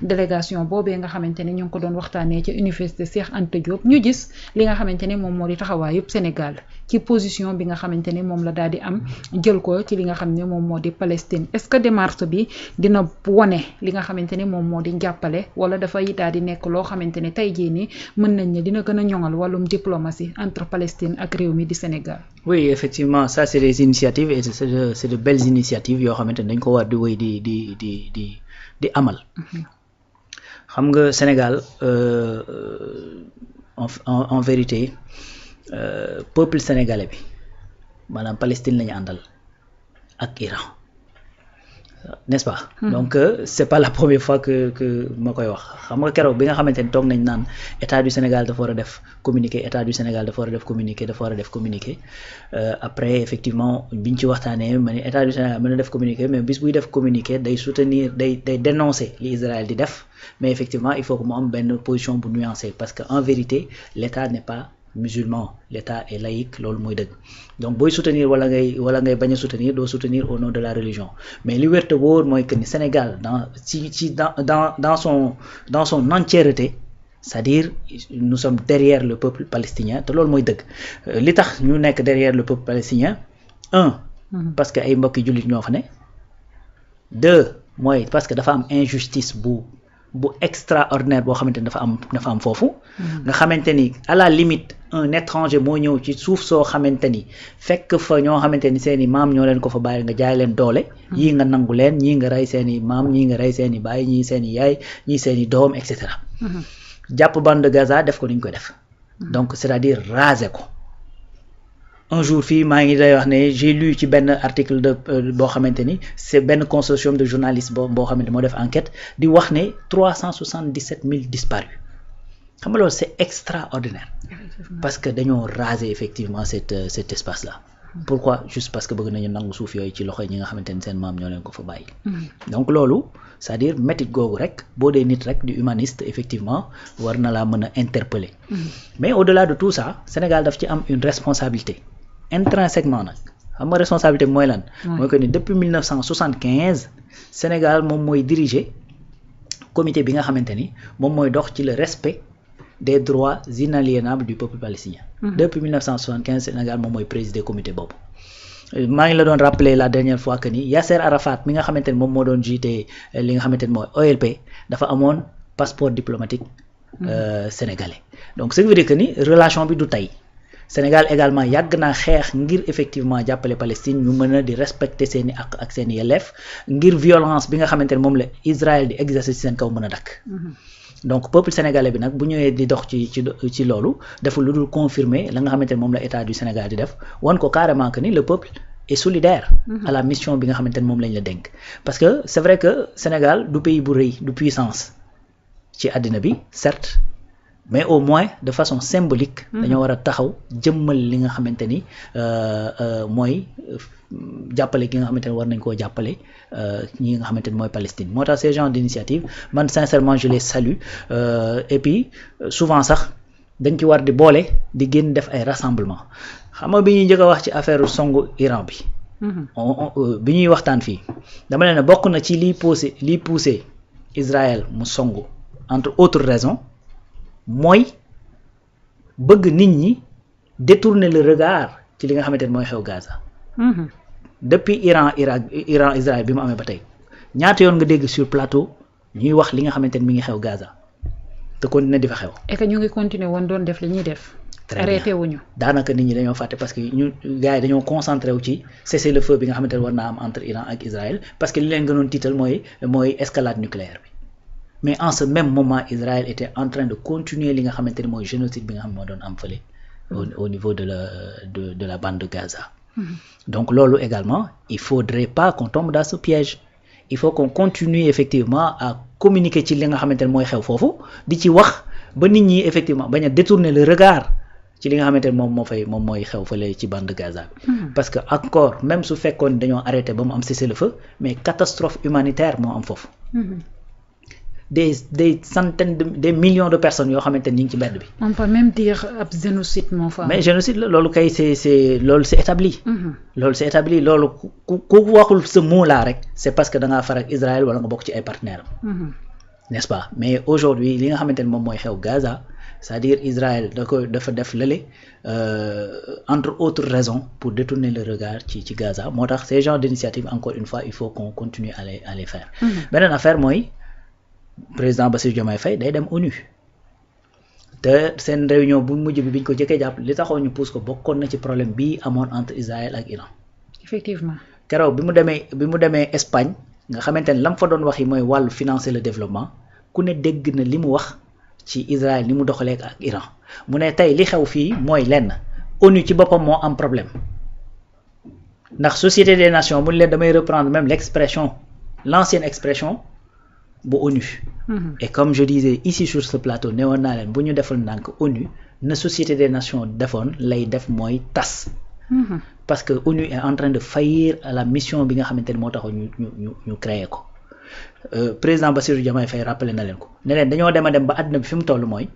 délégation boobee nga xamante ne ñu ngi ko doon waxtaanee ci université Cheikh Anta Diop ñu gis li nga xamante ne moom moo di taxawaayub Sénégal ci position bi nga xamante ne moom la daal di am jël ko ci li nga xam ne moom moo di Palestine est-ce que démarche bi dina wone li nga xamante ne moom moo di jàppale wala dafay daal di nekk loo xamante ne tey jii nii mën nañ ne dina gën a ñoŋal wàllum diplomatie entre Palestine ak réew mi di Sénégal. Oui, effectivement, ça c'est des initiatives et c'est de belles initiatives yoo xamante ne dañ ko war di wéy di amal. xam nga Sénégal en vérité peuple sénégalais bi maanaam Palestine la ñu àndal ak Iran n'est-ce pas. Donc c'est pas la première fois que ma koy wax xam nga keroog bi nga xamante ni toog nañ naan état du Sénégal dafa war a def communiqué état du Sénégal dafa war a def communiqué après effectivement biñ ci waxtaanee ma ne état du Sénégal mën na def communiqué mais bis buy def communiqué day soutenir day dénoncer li Israël di def mais effectivement il faut que mu am benn position bu nuancée parce que en vérité l'état n'est pas musulman, l'état est laïque, loolu mooy dëgg donc booy soutenir wala ngay bañ a soutenir doo soutenir au nom de la religion mais li wér te wóor mooy que ni Sénégal dans son entièreté c'est-à-dire nous sommes derrière le peuple palestinien te loolu mooy dëgg li tax ñu nekk derrière le peuple palestinien parce que ay mbokki jullit ñoo fa ne deux mooy parce que dafa am injustice bu extraordinaire boo xamante ni dafa am foofu nga xamante ni à la limite un étranger moo ñëw ci suuf soo xamante ni fekk fa ñoo xamante ni seeni maam ñoo leen ko fa bàyyi nga jaay leen doole yii nga nangu leen ñii nga rey seeni maam ñii nga rey seeni baay ñii seeni yaay ñii seeni doom et cetera jàpp bande de Gaza def ko ni ñu koy def donc c'est-à-dire raser ko un jour fii maa ngi day wax ne j'ai lu ci benn article de boo xamante ni c'est benn consortium de journalistes boo xamante moo def enquête di wax ne 377 000 disparus xam nga loolu c'est extraordinaire parce que dañoo raser effectivement cet espace là pourquoi juste parce que bëgg nañu nangu suuf yooyu ci loxo ñi nga xamante ni seen maam ñoo leen ko fa bàyyi donc loolu c'est-à-dire métit googu rek boo dee nit rek di humaniste effectivement war na laa mën a interpeller mais au-delà de tout ça Sénégal daf ci am une responsabilité intrinsèquement nag xam nga responsabilité bi mooy lan mooy que ni depuis 1975 Sénégal moom mooy diriger comité bi nga xamante ni moom mooy dox ci le respect des droits inaliénables du peuple palestinien depuis 1975 Sénégal moom mooy présider comité boobu maa ngi la doon rappeler la dernière fois que ni Yasser Arafat mi nga xamante ni moom moo doon jiite li nga xamante ni mooy OLP dafa amoon passeport diplomatique sénégalais donc ce qui veut dire que ni relation bi du tey Sénégal également yàgg naa xeex ngir effectivement jàppale Palestine ñu mën a di respecter seeni àq ak seeni yelleef ngir violence bi nga xamante ne moom la Israël di exercer ci seen kaw mën a dakk donc peuple sénégalais bi nag bu ñëwee di dox ci loolu deful lu dul confirmer la nga xamante ne moom la état du Sénégal di def wan ko carrément que ni le peuple est solidaire à la mission bi nga xamante ne moom lañ la dénk parce que c'est vrai que Sénégal du pays bu rëy du puissance ci àddina bi certes mais au moins de façon symbolique dañoo war a taxaw jëmmal li nga xamante ni mooy jàppale gi nga xamante ne war nañ koo jàppale ñi nga xamante ni mooy Palestine moo tax ces genres d'initiative man sincèrement je les salue et puis souvent sax dañ ci war di boole di génn def ay rassemblement xam nga bi ñuy njëkk a wax ci affaire songu Iran bi bi ñuy waxtaan fii dama leen ne bokk na ci liy poussé Israël mu songu entre autres raisons mooy bëgg nit ñi détourner le regard ci li nga xamante ne mooy xew Gaza depuis Iran Israël bi mu amee ba tey ñaata yoon nga dégg sur plateau ñuy wax li nga xamante ne mi ngi xew Gaza te continuer di fa xew. et que ñu ngi continuer woon doon def li ñuy def. arrêté wuñu daanaka nit ñi dañoo fàtte parce que ñu gars yi dañoo concentré wu ci cessez-le-feu bi nga xamante ne war naa am entre Iran ak Israël parce que li leen gënoon tiital mooy escalade nucléaire bi. mais en ce même moment Israël était en train de continuer li nga xamante ni mooy génocide bi nga xam moo doon am fële au niveau de la bande de Gaza donc loolu également il faudrait pas qu'on tombe dans ce piège il faut qu'on continue effectivement à communiquer ci li nga xamante ne mooy xew foofu di ci wax ba nit ñi effectivement bañ a détourner le regard ci li nga xamante ne moom mooy xew fële ci bande de Gaza bi parce que encore même su fekkoon dañoo arrêté ba mu am cessez-le-feu mais catastrophe humanitaire moo am foofu des centaines des millions de personnes yoo xamante ni ñu ngi ci mbedd bi. on peut même dire ab génocide moo fa. mais génocide la loolu kay loolu c'est établi. loolu c'est établi loolu ku waxul ce mot là rek c'est parce que da ngaa far ak Israël wala nga bokk ci ay partenaires am. n'est-ce pas mais aujourd'hui li nga xamante ne moom mooy xew Gaza c'est-à-dire Israël dafa def lële entre autres raisons pour détourner le regard ci Gaza moo tax ces genres d'initiative encore une fois il faut qu'on continue à les faire beneen affaire mooy président Bassirou Diomaye Faye day dem ONU te seen réunion bu mujj bi biñ ko jëkkee jàpp li taxoon ñu pousse ko bokkoon na ci problème bii amoon entre Israël ak Iran effectivement keroog bi mu demee Espagne nga xamante ne lam fa doon wax yi mooy wàllu financer le développement ku ne dégg na li mu wax ci Israël ni mu doxalee ak Iran mu ne tey li xew fii mooy lenn ONU ci boppam moo am problème ndax Société des Nations mu leen damay reprendre même l'ancienne expression bu ONU et comme je disais ici sur ce plateau ne woon naa leen bu ñu deful ndànk ONU na Société des Nations defoon lay def mooy tas parce que ONU est en train de faillir à la mission bi nga xamante ne moo taxoon ñu créé ko président Bassirou Diomaye Faye rappelé na leen ko ne leen dañoo dem ba àdduna bi fi mu toll mooy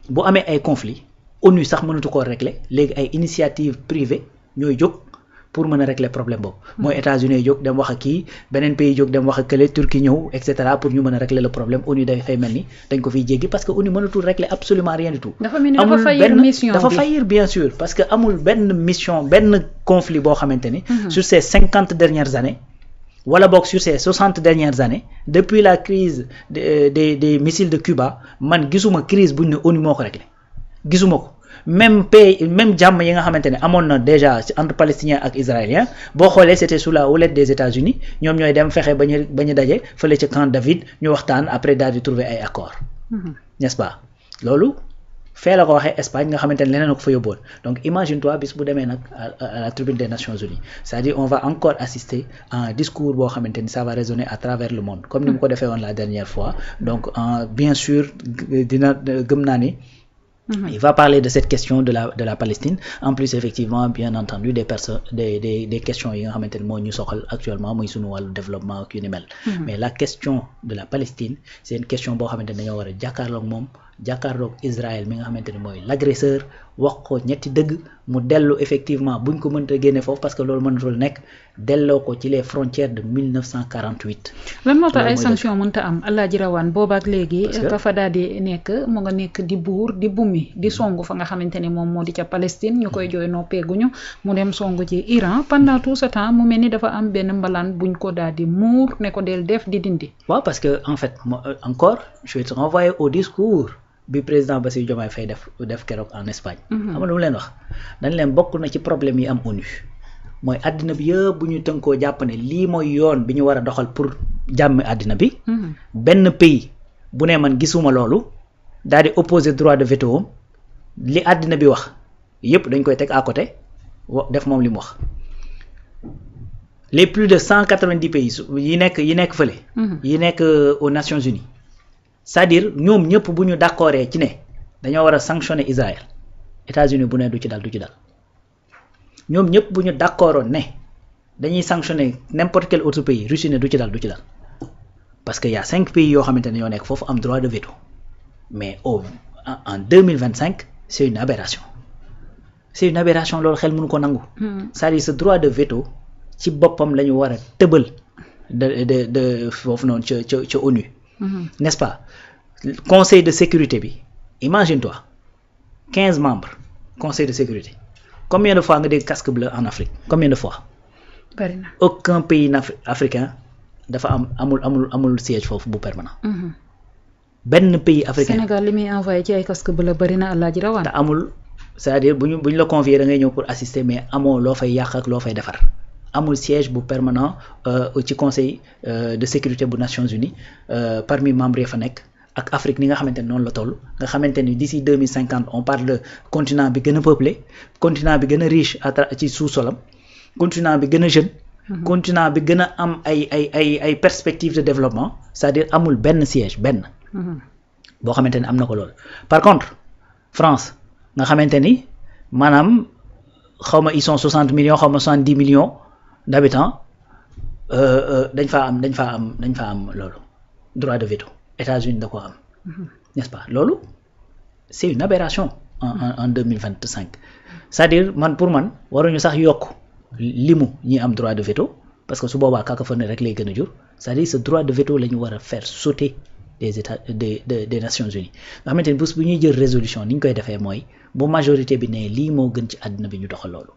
bu amee ay conflit ONU sax mënatu koo régler léegi ay initiative privée ñooy jóg pour mën a régler problème boobu mooy États-Unis jóg dem wax ak kii beneen pays jóg dem wax ak kële Turquie ñëw et cetera pour ñu mën a régler le problème ONU dafay mel ni dañ ko fiy jéggi parce que ONU mënatul régler absolument rien du tout dafa mel ni dafa faillir mission dafa faillir bien sûr parce que amul benn mission benn conflit boo xamante ni sur ces 50 dernières années wala boog sur ces 60 dernières années depuis la crise des missiles de Cuba man gisuma crise buñ ne ONU moo ko réglé gisuma ko même jàmm yi nga xamante ne amoon na déjà entre palestiniens ak israéliens boo xoolee c'était sous la houlette des États-Unis ñoom ñooy dem fexe ba ñu daje fële ca Camp David ñu waxtaan après daal di trouver ay accords n'est-ce pas loolu fee la ko waxee Espagne nga xamante ne leneen a ko fa yóbboon donc imagine-toi bis bu demee nag à la tribune des Nations Unies c'est-à-dire on va encore assister à un discours boo xamante ni ça va résonner à travers le monde comme ni mu ko defee woon la dernière fois donc bien sûr dina gëm naa ni il va parler de cette question de la Palestine en plus effectivement bien entendu des questions yi nga xamante ne moo ñu soxal actuellement muy sunu wàllu développement ak yu ni mel mais la question de la Palestine c'est une question boo xamante ne dañoo war a jàkkaarloog moom jàkkaarloog Israël mi nga xamante ne mooy l'agresseur wax ko ñetti dëgg mu dellu effectivement buñ ko mënta génne foofu parce que loolu mënatul nekk delloo ko ci les frontières de 1948. lan moo tax ay sanctions mënta am Alaaji Rawaan boobaak léegi ka fa daal di nekk mu nga nekk di buur di bumi di songu fa nga xamante ne moom moo di ca Palestine ñu koy jooy noppeeguñu mu dem songu ci Iran pendant tout ce temps mu mel ni dafa am benn mbalaan buñ ko daal di muur ne ko del def di dindi. waaw parce que en fait encore je vais te renvoyer au discours bi président Bassirou Diomaye Faye def keroog en Espagne. xam nga lu mu leen wax dañ leen bokk na ci problème yi am ONU mooy àddina bi yëpp bu ñu tënkoo jàpp ne lii mooy yoon bi ñu war a doxal pour jàmm àddina bi. benn pays bu ne man gisuma loolu daal di opposer droit de veto li àddina bi wax yëpp dañ koy teg à côté def moom li mu wax. les plus de 190 pays yi nekk fële. yi nekk aux Nations Unies. c'est-à-dire ñoom ñëpp bu ñu d'accordee ci ne dañoo war a sanctionner Israël États-Unis bu ne du ci dal ñoom ñëpp bu ñu d'accordoon ne dañuy sanctionner n'importe quel autre pays Russie ne du ci dal parce que y a 5 pays yoo xamante ne ñoo nekk foofu am droit de veto mais en 2025 c'est une aberration loolu xel mënu ko nangu. c'est-à-dire ce droit de veto ci boppam la ñu war a tëbal de foofu noonu ca ONU. N'est-ce pas? Conseil de sécurité bi imagine-toi 15 membres conseil de sécurité combien de fois nga dégg casque bleu en Afrique combien de fois? bari na aucun pays africain dafa amul siège foofu bu permanent. benn pays africain Sénégal li muy envoyé ci ay casque bleu bari na Alaaji Rawaan. te amul c'est-à-dire bu ñu la convier da ngay ñëw pour assister mais amoo loo fay yàq ak loo fay defar. amul siège bu permanent ci conseil de sécurité bu Nations Unies parmi membres yi fa nekk ak Afrique ni nga xamante ne noonu la toll nga xamante ni d'ici 2050 on parle de continent bi gën a peuplé continent bi gën a riche ci sous-solam continent bi gën a jeune. continent bi gën a am ay perspectives de développement c'est-à-dire amul benn siège benn. boo xamante ni am na ko lool par contre France nga xamante ni maanaam xaw ma ils sont 60 millions xaw ma 70 millions. d'habitants dañ fa am loolu droit de veto États-Unis da ko am n'est-ce pas loolu c'est une aberration en 2025 c'est-à-dire pour man waruñu sax yokk limu ñi am droit de veto parce que su boobaa cacophonie rek lay gën a jur c'est-à-dire ce droit de veto la ñu war a faire sauter des États des Nations Unies nga xamante ni bés bu ñuy jël résolution ni ñu koy defee mooy bu majorité bi ne lii moo gën ci àddina bi ñu doxal loolu.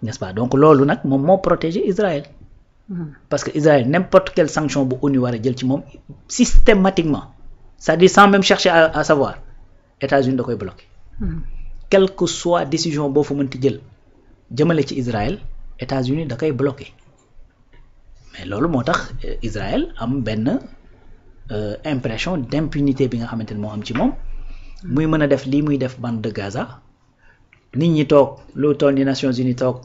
n'est-ce pas donc loolu nag moom moo protéger Israël. parce que Israël n'importe quelle sanction bu ONU war a jël ci moom systématiquement c'est-à-dire sans même chercher à savoir États-Unis da koy bloquer. quelle que soit décision boo fa mënti jël jëmale ci Israël États-Unis da koy bloquer mais loolu moo tax Israël am benn impression d'impunité bi nga xamante ni moo am ci moom muy mën a def lii muy def bande de Gaza nit ñi toog lu toll ni Nations Unies toog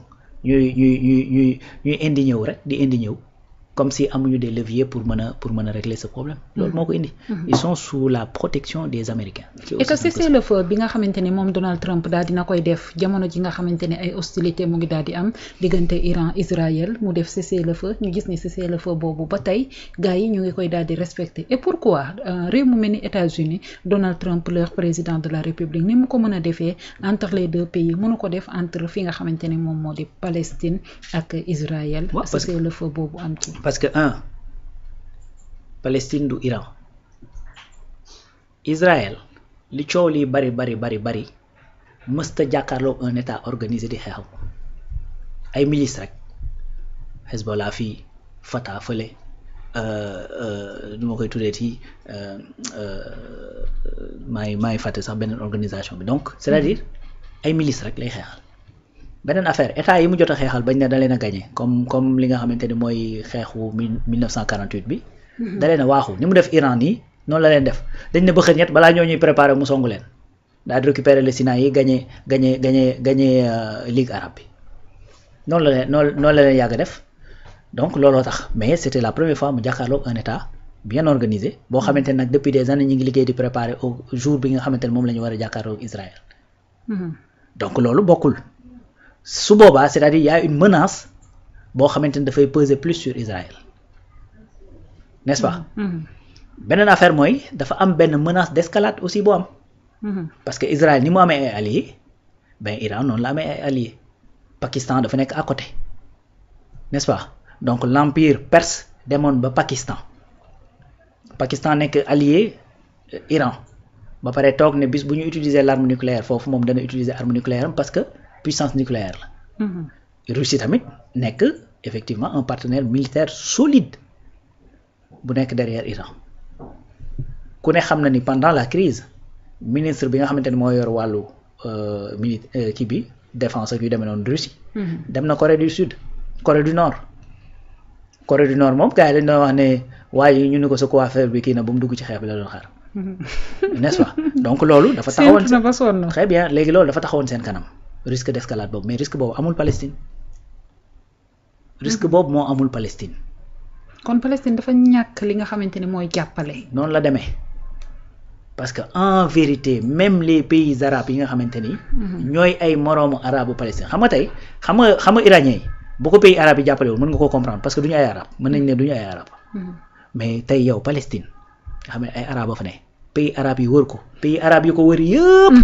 ñuy indigné wu rek di indigné wu comme si amuñu des leviers pour mën a régler ce problème loolu moo ko indi ils sont sous la protection des Américains et que cessez-le-feu bi nga xamante ni moom Donald Trump daal dina koy def jamono ji nga xamante ni ay hostilité mu ngi daal di am diggante Iran Israël mu def cessez-le-feu ñu gis ni cessez-le-feu boobu ba tey gars yi ñu ngi koy daal di respecter et pourquoi réew mu mel ni États-Unis Donald Trump leur président de la République ni mu ko mën a defee entre les deux pays mënu ko def entre fi nga xamante ni moom moo di Palestine ak Israël cessez-le-feu boobu am ci parce que Palestine du Iran Israël li coow li bari mësta jàkkaarloo un état organisé di xeexam ay milices rek Hezbollah fii Fatah fële nu ma koy tuddee ci maay fàtte sax beneen organisation bi donc c'est-à-dire ay milices rek lay xeexal beneen affaire état yi mu jot a xeexal bañ ne da leen a gagné comme li nga xamante ni mooy xeexu 1948 bi. da leen a waaxu ni mu def Iran nii noonu la leen def dañ ne ba xër ñett balaa ñoo ñuy préparer mu songu leen daal di récupérer le Sinaï yi gagné Ligue arabe bi noonu la leen yàgg def donc looloo tax mais c'était la première fois mu jàkkaarloo un état bien organisé boo xamante ne nag depuis des années ñu ngi liggéey di préparer au jour bi nga xamante ne moom la ñu war a jàkkaarloo Israël. donc loolu bokkul. su boobaa c'est-à-dire y a une menace boo xamante ni dafay peser plus sur Israël n'est-ce pas beneen affaire mooy dafa am benn menace d'escalade aussi bu am parce que Israël ni mu amee ay alliés ben Iran noonu la amee ay alliés Pakistan dafa nekk à côté n'est-ce pas donc l'empire perse demoon ba Pakistan nekk allié Iran ba pare toog ne bis bu ñu utiliser l'arme nucléaire foofu moom dana utiliser arme nucléaire am parce que puissance nucléaire la. Russie tamit nekk effectivement un partenaire militaire solide bu nekk derrière Iran ku ne xam na ni pendant la crise ministre bi nga xamante ni moo yor wàllu kii bi défense ak yu demee noonu Russie. dem na Corée du Nord moom gars yi dañ doon wax ne waaye ñu ni ko sa coiffeur bi kii na ba mu dugg ci xeex bi la doon xaar n'est-ce pas donc loolu dafa taxawoon très bien léegi loolu dafa taxawoon seen kanam. risque d'escalade boobu mais risque boobu amul Palestine risque boobu moo amul Palestine. kon Palestine dafa ñàkk li nga xamante ni mooy jàppale. noonu la demee parce que en vérité même les pays arabes yi nga xamante ni. ñooy ay moroomu arabu Palestine xam nga tey xam nga iranien yi bu ko pays arabe yi jàppalewul mën nga koo comprendre parce que du ñu ay arabe mën nañ ne du ñu ay arabe mais tey yow Palestine nga xam ne ay arabe fa ne. pays arabes yi wër ko pays arabes yi ko wër yëpp.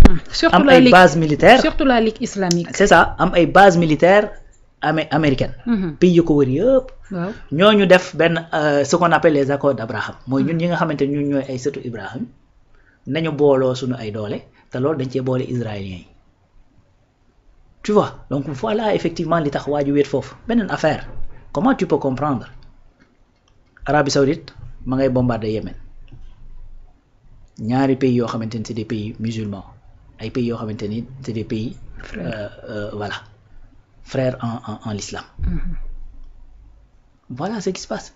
am ay bases militaires surtout la Ligue islamique. c'est ça am ay bases militaires américaines. pays yi ko wër yëpp. waaw ñooñu def benn ce qu'on appelle les accords d'Abraham mooy ñun ñi nga xamante ni ñun ñooy ay sëtu Ibrahim nañu booloo suñu ay doole te loolu dañ cee boole israéliens yi tu vois donc voilà effectivement li tax waa ji wéet foofu beneen affaire comment tu peux comprendre Arabie Saoudite ma ngay bombarder Yémen. ñaari pays yoo xamante ni c'est des pays musulmans ay pays yoo xamante ni c'est des pays voilà frères en l'islam voilà ce qui se passe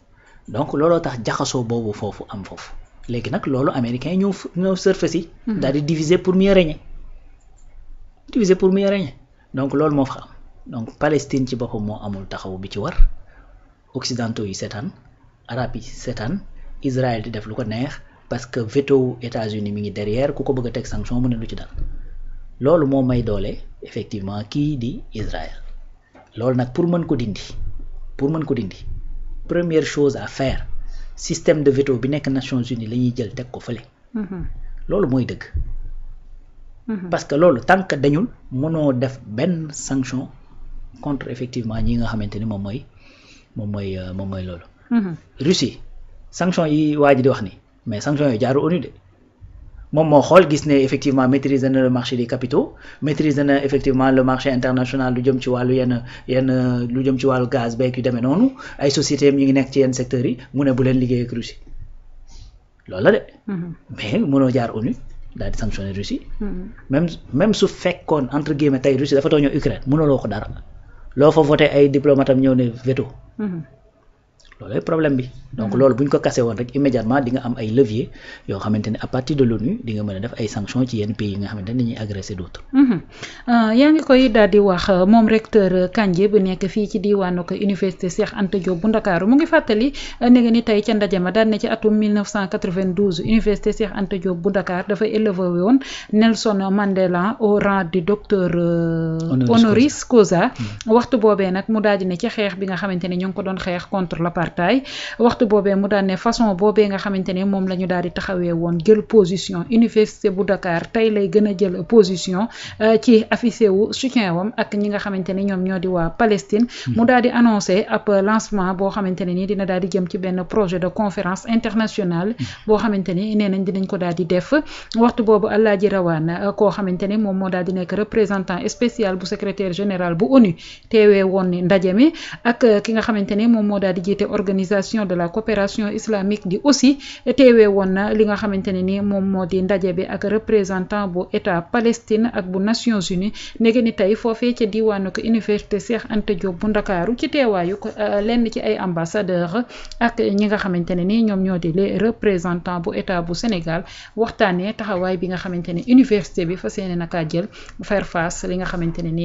donc looloo tax jaxasoo boobu foofu am foofu léegi nag loolu américains yi ñëw surfe si daal di diviser pour mieux régner donc loolu moo fa am donc Palestine ci boppam moo amul taxaw bi ci war occidentaux yi seetaan arabes yi seetaan Israël di def lu ko neex parce que veto États-Unis mi ngi derrière ku ko bëgg a teg sanction mu ne lu ci dal loolu moo may doole effectivement kii di Israël loolu nag pour mën ko dindi première chose à faire système de veto bi nekk Nations Unies la ñuy jël teg ko fële loolu mooy dëgg parce que loolu tant que dañul mënoo def benn sanction contre effectivement ñi nga xamante ni moom mooy loolu Russie sanction yi waa ji di wax ni mais sanction yooyu jaarul ONU de moom moo xool gis ne effectivement maîtriser na le marché des capitaux maîtriser na effectivement le marché international lu jëm ci wàllu yenn lu jëm ci wàllu gaz beeg yu demee noonu ay sociétés ñu ngi nekk ci yenn secteurs yi mu ne bu leen liggéey ak Russie loolu la de. mais mënoo jaar ONU daal di sanctionner Russie. même su fekkoon entre guillemets tey Russie dafa tooñoo Ukraine mënuloo ko dara loo fa voté ay diplomate am ñëw ne veto. loolu problème bi donc loolu bu ñu ko kase woon rek immédiatement di nga am ay leviers yoo xamante ne à partir de l'ONU di nga mën a def ay sanctions ci yenn pays yi nga xamante ne dañuy agresser d'autres. yaa ngi koy daal di wax moom recteur Kandji bu nekk fii ci diwaanu ko université Cheikh Anta Diop bu Ndakaaru mu ngi fàttali ne nga ni tey ca ndaje ma daan ne ci atum 1992 université Cheikh Anta Diop bu Dakar dafa élevé woon Nelson Mandela au rang du docteur honoris causa waxtu boobee nag mu daal di ne ci xeex bi nga xamante ne ñu ngi ko doon xeex contre l'apartheid waxtu boobee mu daan ne façon boobee nga xamante ne moom la ñu daal di taxawee woon jël position université bu Dakar tey lay gën a jël position ci affiché wu soutien wam ak ñi nga xamante ne ñoom ñoo di waa Palestine mu daal di annoncé ab lancement boo xamante ne ni dina daal di jëm ci benn projet de conférence internationale boo xamante ni nee nañ dinañ ko daal di def waxtu boobu Alaaji Rawaan koo xamante ne moom moo daal di nekk représentant spécial bu secrétaire général bu ONU teewee woon ni ndaje mi ak ki nga xamante ne moom moo daal di jiite organisation de la coopération islamique di aussi teewee woon na li nga xamante ne ni moom moo di ndaje bi ak représentant bu état Palestine ak bu Nations Unies nege ni tey foofee ca diwaanu ko université Cheikh Anta Diop bu Ndakaaru ci teewaayu ko lenn ci ay ambassadeur ak ñi nga xamante ne ni ñoom ñoo di les représentants bu état bu Sénégal waxtaanee taxawaay bi nga xamante ne université bi fas yéene na kaa jël faire face li nga xamante ne ni